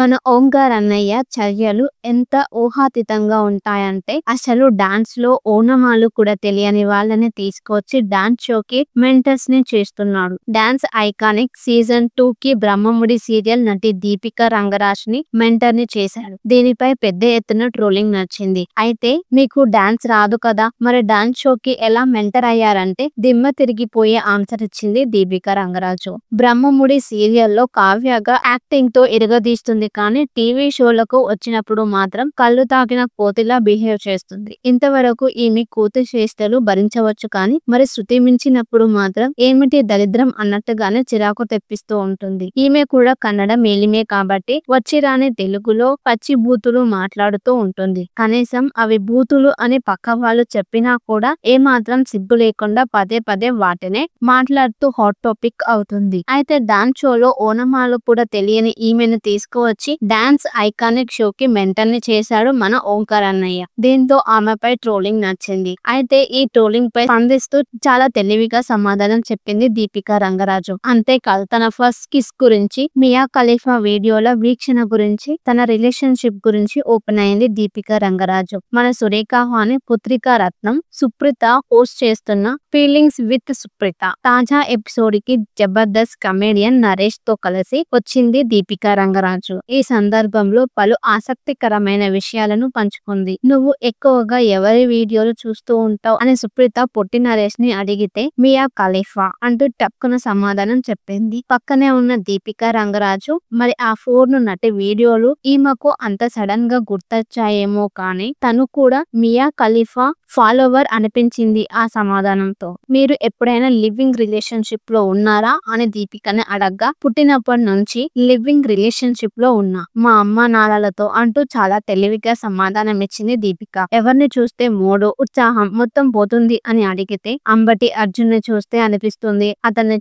మన ఓంకార్ అన్నయ్య చర్యలు ఎంత ఊహాతీతంగా ఉంటాయంటే అసలు డాన్స్ లో ఓనమాలు కూడా తెలియని వాళ్ళని తీసుకొచ్చి డాన్స్ షోకి మెంటర్స్ ని చేస్తున్నాడు. డాన్స్ ఐకానిక్ సీజన్ 2 కి బ్రహ్మముడి సీరియల్ నటి దీపిక రంగరాజ్ ని మెంటర్ ని చేశాడు. దీనిపై పెద్ద ఎత్తున ట్రోలింగ్ నచ్చింది. అయితే మీకు డాన్స్ రాదు కదా, మరి డాన్స్ షోకి ఎలా మెంటర్ అయ్యారంటే దిమ్మ తిరిగిపోయే ఆన్సర్ ఇచ్చింది దీపిక రంగరాజు. బ్రహ్మముడి సీరియల్లో కావ్యగా యాక్టింగ్ తో ఇరగదీస్తుంది, కానీ టీవీ షోలకు వచ్చినప్పుడు మాత్రం కళ్ళు తాకిన కోతిలా బిహేవ్ చేస్తుంది. ఇంతవరకు ఈమె కూతి చేష్టలు భరించవచ్చు, కానీ మరి శృతి మించినప్పుడు మాత్రం ఏమిటి దరిద్రం అన్నట్టుగానే చిరాకు తెప్పిస్తూ ఉంటుంది. ఈమె కూడా కన్నడ మేలిమే కాబట్టి వచ్చి రాని తెలుగులో పచ్చి బూతులు మాట్లాడుతూ ఉంటుంది. కనీసం అవి బూతులు అని పక్క వాళ్ళు చెప్పినా కూడా ఏమాత్రం సిగ్గు లేకుండా పదే పదే వాటినే మాట్లాడుతూ హాట్ టాపిక్ అవుతుంది. అయితే డాన్స్ షోలో ఓనమాలు కూడా తెలియని ఈమెను తీసుకువచ్చి డాన్స్ ఐకానిక్ షోకి మెంటర్ ని చేశాడు మన ఓంకార్ అన్నయ్య. దీంతో ఆమెపై ట్రోలింగ్ నచ్చింది. అయితే ఈ ట్రోలింగ్ పై స్పందిస్తూ చాలా తెలివిగా సమాధానం చెప్పింది దీపిక రంగరాజు. అంతేకాదు తన ఫస్ట్ కిస్ గురించి, మియా ఖలీఫా వీడియోల వీక్షణ గురించి, తన రిలేషన్షిప్ గురించి ఓపెన్ అయింది దీపిక రంగరాజు. మన సురేఖ వాణి పుత్రిక రత్నం సుప్రీత హోస్ట్ చేస్తున్న ఫీలింగ్స్ విత్ సుప్రీత తాజా ఎపిసోడ్ కి జబర్దస్త్ కమెడియన్ నరేష్ తో కలిసి వచ్చింది దీపిక రంగరాజు. ఈ సందర్భంలో పలు ఆసక్తికరమైన విషయాలను పంచుకుంది. నువ్వు ఎక్కువగా ఎవరి వీడియోలు చూస్తూ ఉంటావు అని సుప్రీత పొట్టి నరేష్ ని అడిగితే మియా ఖలీఫా అంటూ టక్కున సమాధానం చెప్పింది. పక్కనే ఉన్న దీపిక రంగరాజు మరి ఆ 4 నటి వీడియోలు ఈమెకు అంత సడన్ గా గుర్తొచ్చాయేమో కానీ తను కూడా మియా ఖలీఫా ఫాలోవర్ అనిపించింది ఆ సమాధానంతో. మీరు ఎప్పుడైనా లివింగ్ రిలేషన్షిప్ లో ఉన్నారా అని దీపికని అడగ్గా పుట్టినప్పటి నుంచి లివింగ్ రిలేషన్షిప్ లో ఉన్నా, మా అమ్మ నాన్నలతో అంటూ చాలా తెలివిగా సమాధానం ఇచ్చింది దీపిక. ఎవరిని చూస్తే మూడు ఉత్సాహం మొత్తం పోతుంది అని అడిగితే అంబటి అర్జున్ ని చూస్తే అనిపిస్తుంది, అతన్ని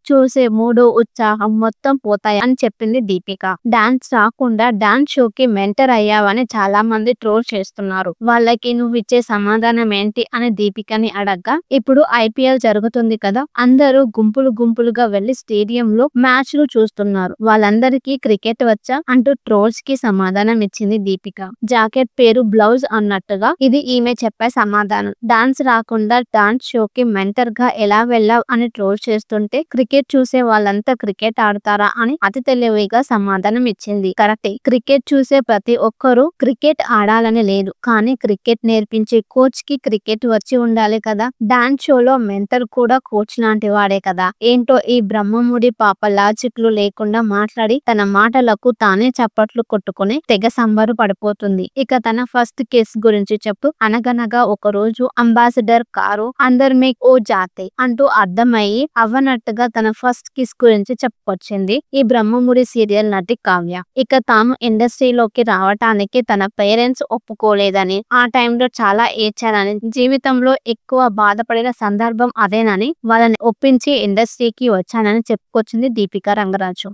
చూసే మూడు ఉత్సాహం మొత్తం పోతాయి అని చెప్పింది దీపిక. డాన్స్ రాకుండా డాన్స్ షోకి మెంటర్ అయ్యావని చాలా మంది ట్రోల్ చేస్తున్నారు. వాళ్ళకి నువ్వు ఇచ్చే సమాధానం ఏంటి అని దీపికని అడగ్గా, ఇప్పుడు ఐపీఎల్ జరుగుతుంది కదా, అందరూ గుంపులుగా వెళ్లి స్టేడియంలో మ్యాచ్లు చూస్తున్నారు, వాళ్ళందరికీ క్రికెట్ వచ్చా అంటూ ట్రోల్స్ కి సమాధానం ఇచ్చింది దీపిక. జాకెట్ పేరు బ్లౌజ్ అన్నట్టుగా ఇది ఈమె చెప్పే సమాధానం. డాన్స్ రాకుండా డాన్స్ షోకి మెంటర్ గా ఎలా వెళ్ళావు అని ట్రోల్ చేస్తుంటే క్రికెట్ చూసే వాళ్ళంతా క్రికెట్ ఆడతారా అని అతి తెలివిగా సమాధానం ఇచ్చింది. కరెక్టే, క్రికెట్ చూసే ప్రతి ఒక్కరూ క్రికెట్ ఆడాలని లేదు, కానీ క్రికెట్ నేర్పించే కోచ్ కి క్రికెట్ వచ్చి ఉండాలి కదా. డాన్స్ షోలో మెంటర్ కూడా కోచ్ లాంటి వాడే కదా. ఏంటో ఈ బ్రహ్మముడి పాప లాజిక్లు లేకుండా మాట్లాడి తన మాటలకు తానే చప్పట్లు కొట్టుకుని తెగ సంబరు పడిపోతుంది. ఇక తన ఫస్ట్ కేస్ గురించి చెప్తూ అనగనగా ఒక రోజు అంబాసిడర్ కారు అందర్ మే ఓ జాతే అంటూ అర్థమయ్యి అవ్వనట్టుగా తన ఫస్ట్ కిస్ గురించి చెప్పుకొచ్చింది ఈ బ్రహ్మముడి సీరియల్ నటి కావ్య. ఇక తాను ఇండస్ట్రీలోకి రావటానికి తన పేరెంట్స్ ఒప్పుకోలేదని, ఆ టైంలో చాలా ఏడ్చానని, జీవితంలో ఎక్కువ బాధపడిన సందర్భం అదేనని వాళ్ళని ఒప్పించి ఇండస్ట్రీకి వచ్చానని చెప్పుకొచ్చింది దీపిక రంగరాజు.